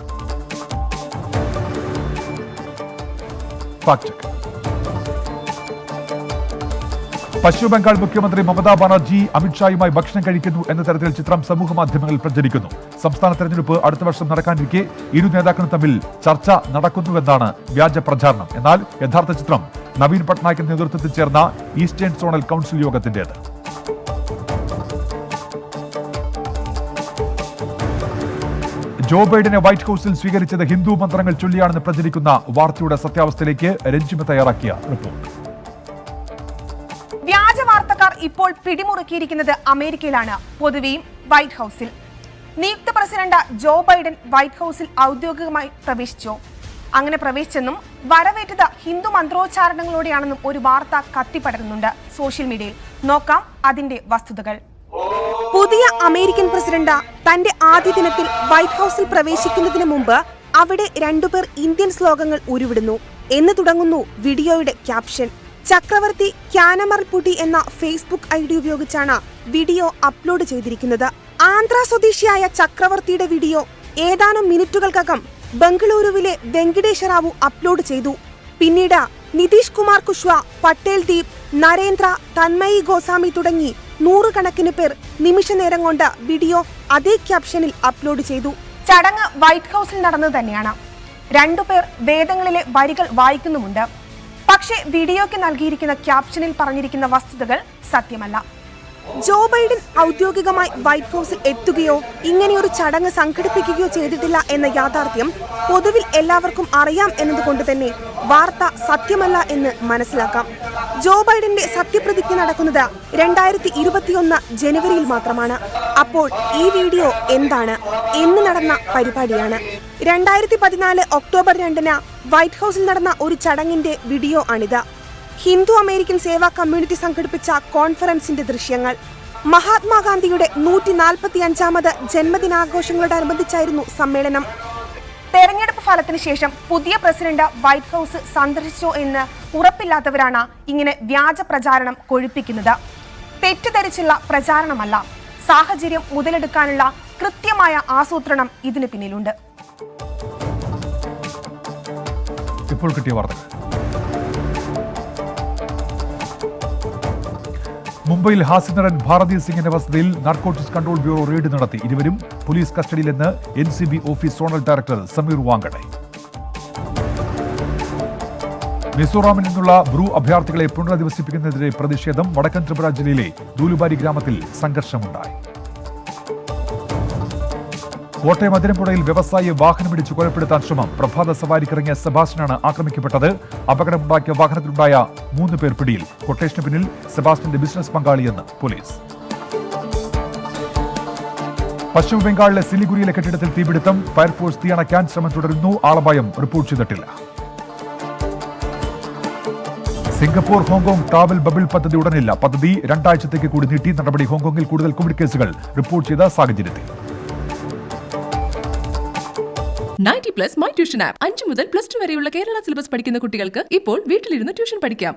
പശ്ചിമ ബംഗാൾ മുഖ്യമന്ത്രി മമതാ ബാനർജി അമിത്ഷായുമായി ഭക്ഷണം കഴിക്കുന്നു എന്ന തരത്തിൽ ചിത്രം സമൂഹ മാധ്യമങ്ങളിൽ പ്രചരിക്കുന്നു. സംസ്ഥാന തെരഞ്ഞെടുപ്പ് അടുത്ത വർഷം നടക്കാനിരിക്കെ ഇരു നേതാക്കളും തമ്മിൽ ചർച്ച നടക്കുന്നുവെന്നാണ് വ്യാജ പ്രചാരണം. എന്നാൽ യഥാർത്ഥ ചിത്രം നവീൻ പട്നായിക്കിന്റെ നേതൃത്വത്തിൽ ചേർന്ന ഈസ്റ്റേൺ സോണൽ കൗൺസിൽ യോഗത്തിന്റേത്. ജോ ബൈഡനെ വൈറ്റ് ഹൌസിൽ സ്വീകരിച്ചത് ഹിന്ദു മന്ത്രങ്ങൾ ചൊല്ലിയാണെന്ന് പ്രചരിക്കുന്ന വാർത്തയുടെ സത്യാവസ്ഥയിലേക്ക് രഞ്ജിമ തയ്യാറാക്കിയ റിപ്പോർട്ട്. വ്യാജ വാർത്തക്കാർ ഇപ്പോൾ പിടിമുറുക്കിയിരിക്കുന്നത് അമേരിക്കയിലാണ്, പൊതുവെയും വൈറ്റ് ഹൌസിൽ. നിയുക്ത പ്രസിഡന്റ് ജോ ബൈഡൻ വൈറ്റ് ഹൌസിൽ ഔദ്യോഗികമായി പ്രവേശിച്ചു. അങ്ങനെ പ്രവേശിച്ചെന്നും വരവേറ്റത് ഹിന്ദു മന്ത്രോച്ചാരണങ്ങളോടെയാണെന്നും ഒരു വാർത്ത കത്തിപ്പടരുന്നുണ്ട് സോഷ്യൽ മീഡിയയിൽ. നോക്കാം അതിന്റെ വസ്തുതകൾ. പുതിയ അമേരിക്കൻ പ്രസിഡന്റ് തന്റെ ആദ്യ ദിനത്തിൽ വൈറ്റ് ഹൌസിൽ പ്രവേശിക്കുന്നതിന് മുമ്പ് അവിടെ 2 പേർ ഇന്ത്യൻ ശ്ലോകങ്ങൾ ഉരുവിടുന്നു എന്ന് തുടങ്ങുന്നു വീഡിയോയുടെ ക്യാപ്ഷൻ. ചക്രവർത്തി ക്യാനമർ പുടി എന്ന ഫേസ്ബുക്ക് ഐഡി ഉപയോഗിച്ചാണ് വീഡിയോ അപ്ലോഡ് ചെയ്തിരിക്കുന്നത്. ആന്ധ്ര സ്വദേശിയായ ചക്രവർത്തിയുടെ വീഡിയോ ഏതാനും മിനിറ്റുകൾക്കകം ബംഗളൂരുവിലെ വെങ്കിടേശ്വര റാവു അപ്ലോഡ് ചെയ്തു. പിന്നീട് നിതീഷ് കുമാർ കുഷ്വ, പട്ടേൽ ദീപ്, നരേന്ദ്ര, തന്മയി ഗോസ്വാമി തുടങ്ങി 100 കണക്കിന് പേർ നിമിഷനേരം കൊണ്ട് വീഡിയോ അതേ ക്യാപ്ഷനിൽ അപ്ലോഡ് ചെയ്തു. ചടങ്ങ് വൈറ്റ് ഹൌസിൽ നടന്നത് തന്നെയാണ്. രണ്ടുപേർ വേദങ്ങളിലെ വരികൾ വായിക്കുന്നുമുണ്ട്. പക്ഷേ വീഡിയോയ്ക്ക് നൽകിയിരിക്കുന്ന ക്യാപ്ഷനിൽ പറഞ്ഞിരിക്കുന്ന വസ്തുതകൾ സത്യമല്ല. ജോ ബൈഡൻ ഔദ്യോഗികമായി വൈറ്റ് ഹൌസിൽ എത്തുകയോ ഇങ്ങനെയൊരു ചടങ്ങ് സംഘടിപ്പിക്കുകയോ ചെയ്തിട്ടില്ല എന്ന യാഥാർത്ഥ്യം പൊതുവിൽ എല്ലാവർക്കും അറിയാം എന്നതുകൊണ്ട് തന്നെ വാർത്ത സത്യമല്ല എന്ന് മനസ്സിലാക്കാം. ജോ ബൈഡന്റെ സത്യപ്രതിജ്ഞ നടക്കുന്നത് 2021 ജനുവരിയിൽ മാത്രമാണ്. അപ്പോൾ ഈ വീഡിയോ എന്താണ്? എന്ന് നടന്ന പരിപാടിയാണ്. 2014 ഒക്ടോബർ 2 വൈറ്റ് ഹൌസിൽ നടന്ന ഒരു ചടങ്ങിന്റെ വീഡിയോ ആണിത്. ഹിന്ദു അമേരിക്കൻ സേവാ കമ്മ്യൂണിറ്റി സംഘടിപ്പിച്ച കോൺഫറൻസിന്റെ ദൃശ്യങ്ങൾ. മഹാത്മാഗാന്ധിയുടെ 145ാമത് ജന്മദിനാഘോഷങ്ങളോടനുബന്ധിച്ചായിരുന്നു സമ്മേളനം. തെരഞ്ഞെടുപ്പ് ഫലത്തിന് ശേഷം പുതിയ പ്രസിഡന്റ് വൈറ്റ് ഹൌസ് സന്ദർശിച്ചോ എന്ന് ഉറപ്പില്ലാത്തവരാണ് ഇങ്ങനെ വ്യാജ പ്രചാരണം കൊഴുപ്പിക്കുന്നത്. തെറ്റിദ്ധരിച്ചുള്ള പ്രചാരണമല്ല, സാഹചര്യം മുതലെടുക്കാനുള്ള കൃത്യമായ ആസൂത്രണം ഇതിന് പിന്നിലുണ്ട്. ഇപ്പോൾ കിട്ടിയ വാർത്തകൾ. മുംബൈയിൽ ഹാസ്യനടൻ ഭാരതി സിംഗിന്റെ വസതിയിൽ നാർക്കോട്ടിക്സ് കൺട്രോൾ ബ്യൂറോ റെയ്ഡ് നടത്തി. ഇരുവരും പോലീസ് കസ്റ്റഡിയിലെന്ന് NCB office zonal director Sameer Wankhede. മിസോറാമിൽ നിന്നുള്ള ബ്രൂ അഭയാർത്ഥികളെ പുനരധിവസിപ്പിക്കുന്നതിനെതിരെ പ്രതിഷേധം. വടക്കൻ ത്രിപുര ജില്ലയിലെ ദൂലുബാരി ഗ്രാമത്തിൽ സംഘർഷമുണ്ടായി. കോട്ടയം അതിരമ്പുഴയിൽ വ്യവസായിയെ വാഹനമിടിച്ച് കൊലപ്പെടുത്താൻ ശ്രമം. പ്രഭാത സവാരിക്കിറങ്ങിയ സെബാസ്റ്റ്യനാണ് ആക്രമിക്കപ്പെട്ടത്. അപകടമുണ്ടാക്കിയ വാഹനത്തിലുണ്ടായ 3 പേർ പിടിയിൽ. കൊട്ടേഷന് പിന്നിൽ സെബാസ്റ്റ്യന്റെ ബിസിനസ് പങ്കാളിയെന്ന് പോലീസ്. പശ്ചിമ ബംഗാളിലെ സിലിഗുരിയിലെ കെട്ടിടത്തിൽ തീപിടുത്തം. ഫയർഫോഴ്സ് തീയണയ്ക്കാൻ ശ്രമം തുടരുന്നു. ആളപായം റിപ്പോർട്ട് ചെയ്തിട്ടില്ല. സിംഗപ്പൂർ ഹോങ്കോങ് ട്രാവൽ ബബിൾ പദ്ധതി ഉടനില്ല. പദ്ധതി 2 ആഴ്ചത്തേക്ക് കൂടി നീട്ടി. നടപടി ഹോങ്കോങ്ങിൽ കൂടുതൽ കോവിഡ് കേസുകൾ റിപ്പോർട്ട് ചെയ്ത സാഹചര്യത്തിൽ. 90+ മൈ ട്യൂഷൻ ആപ്പ് 5 മുതൽ +2 വരെയുള്ള കേരള സിലബസ് പഠിക്കുന്ന കുട്ടികൾക്ക് ഇപ്പോൾ വീട്ടിലിരുന്ന് ട്യൂഷൻ പഠിക്കാം.